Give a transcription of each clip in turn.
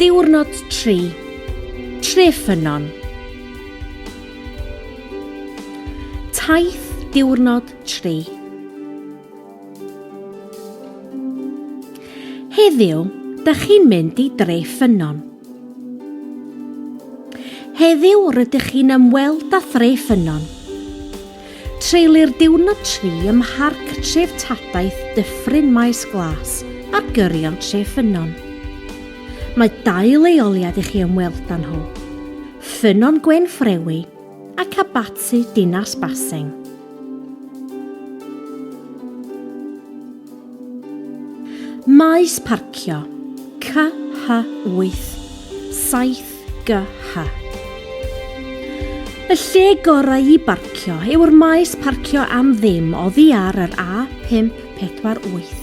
Diwrnod 3. Ffynnon. Taith diwrnod 3. Heddiw, dych chi'n mynd I ffynnon. Heddiw rydych chi'n ymweld â ffynnon. Treulir diwrnod 3 ym mharc Taith Dyffryn Maes Glas ar gyrion ffynnon. Mae 2 leoliad I chi ymweld â nhw. Ffynnon Gwen Frewi ac Abatsi Dinas Baseng. Maes parcio CH8 7GH. Y lle gorau I barcio yw'r maes parcio am ddim oddi ar yr A548.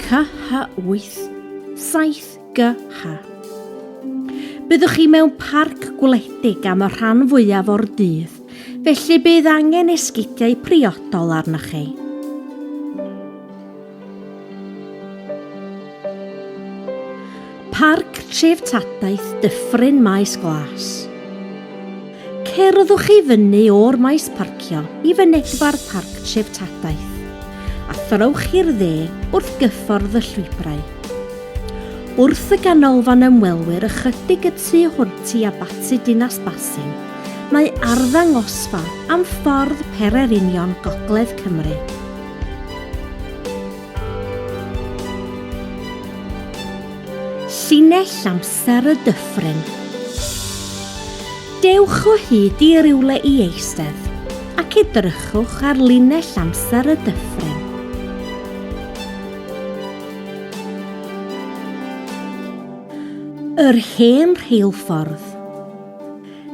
CH8 7GH. Byddwch chi mewn parc gwledig am y rhan fwyaf o'r dydd, felly bydd angen esgidiau priodol arnoch chi. Parc Taith Dyffryn Maes Glas. Cerddwch I fyny o'r maes parcio I fynedfa'r parc Taith, a throwch i'r dde wrth gyffordd y llwybrau. Wrth y ganolfan ymwelwyr ychydig y tu hwnt I Abatsi Dinas Baseng, mae arddangosfa am ffordd Pererinion Gogledd Cymru. Llinell amser y dyffryn. Dewch o hyd I rywle I eistedd ac edrychwch ar linell amser y dyffryn. Yr hen rheilffordd.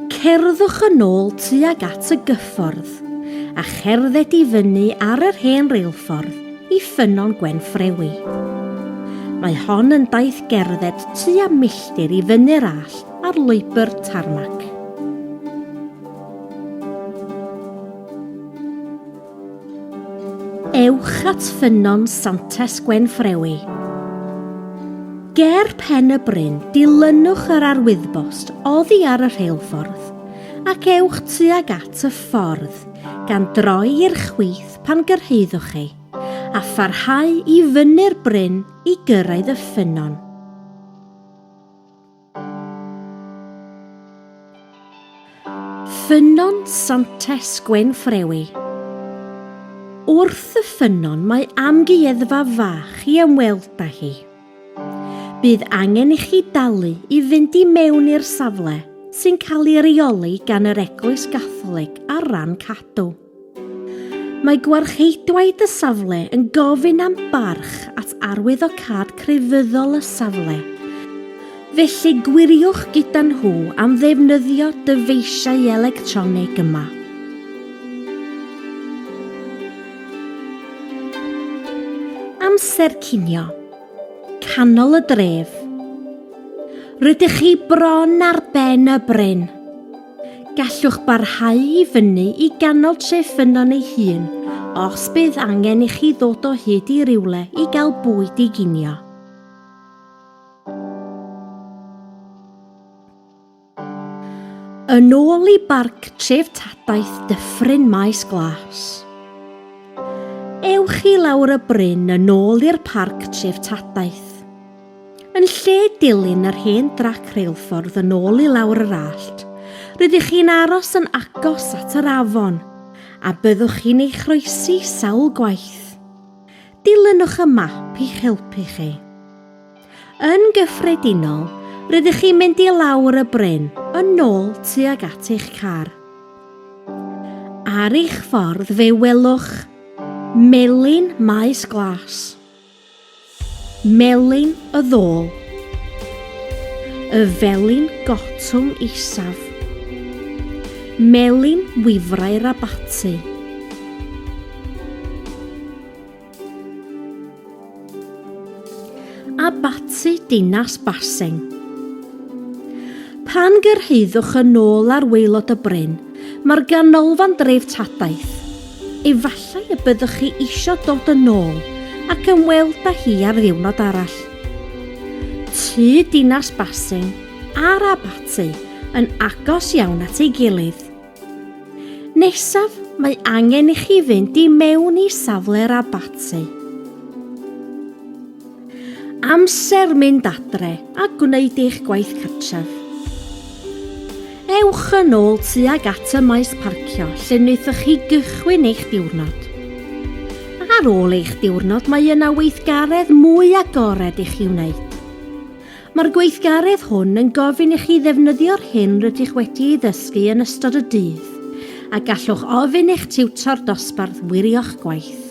Cerddwch yn ôl tuag at y gyffordd a cherdded I fyny ar yr hen reilffordd I ffynnon Gwen Frewi. Mae hon yn daith gerdded tua milltir I fyny'r all ar lwybr tarmac. Ewch at ffynnon Santes Gwen Frewi. Ger pen y bryn, dilynwch yr arwyddbost oddi ar y rheilffordd ac ewch tuag at y ffordd gan droi i'r chwith pan gyrhaeddwch chi a pharhau I fyny'r bryn I gyrraedd y ffynnon. Ffynnon Santes Gwen Frewi. Wrth y ffynnon mae amgueddfa fach I ymweld â hi. Bydd angen I chi dalu I fynd I mewn i'r safle sy'n cael ei reoli gan yr Eglwys Gatholig ar ran cadw. Mae gwarcheidwaid y safle yn gofyn am barch at arwyddocâd crefyddol y safle. Felly gwiriwch gyda nhw am ddefnyddio dyfeisiau electronig yma. Amser cinio. Canol y dref. Rydych chi bron ar ben y bryn. Gallwch barhau I fyny I ganol ffynnon ei hun os bydd angen I chi ddod o hyd I rywle I gael bwyd I ginio. Yn ôl I barc Taith Dyffryn Maes Glas. Ewch I lawr y bryn yn ôl i'r parc Taith. Yn lle dilyn yr hen drac reilffordd yn ôl I lawr yr allt, rydych chi'n aros yn agos at yr afon, a byddwch chi'n ei chroesi sawl gwaith. Dilynwch y map i'ch helpu chi. Yn gyffredinol, rydych chi'n mynd I lawr y bryn, yn ôl tuag at eich car. Ar eich ffordd fe welwch Melin Maes Glas. Melin y ddôl. Y felin gotwm isaf. Melin wifrau'r Abatsi. Abatsi Dinas Baseng. Pan gyrhaeddwch yn ôl ar waelod y bryn, mae'r ganolfan dref Taith. Efallai y byddwch chi isio dod yn ôl ac ymweld â hi ar ddiwrnod arall. tŷ dinas Basing a'r Abaty yn agos iawn at ei gilydd. Nesaf, mae angen i chi fynd i mewn i safle'r Abaty. Amser mynd adre a gwneud eich gwaith cartref. Ewch yn ôl tuag at y maes parcio lle wnaethoch chi gychwyn eich diwrnod. Ar ôl eich diwrnod mae yna weithgaredd mwy agored i chi wneud. Mae'r gweithgaredd hwn yn gofyn i chi ddefnyddio'r hyn rydych wedi ei ddysgu yn ystod y dydd, a gallwch ofyn eich tiwtor dosbarth wirio'ch gwaith.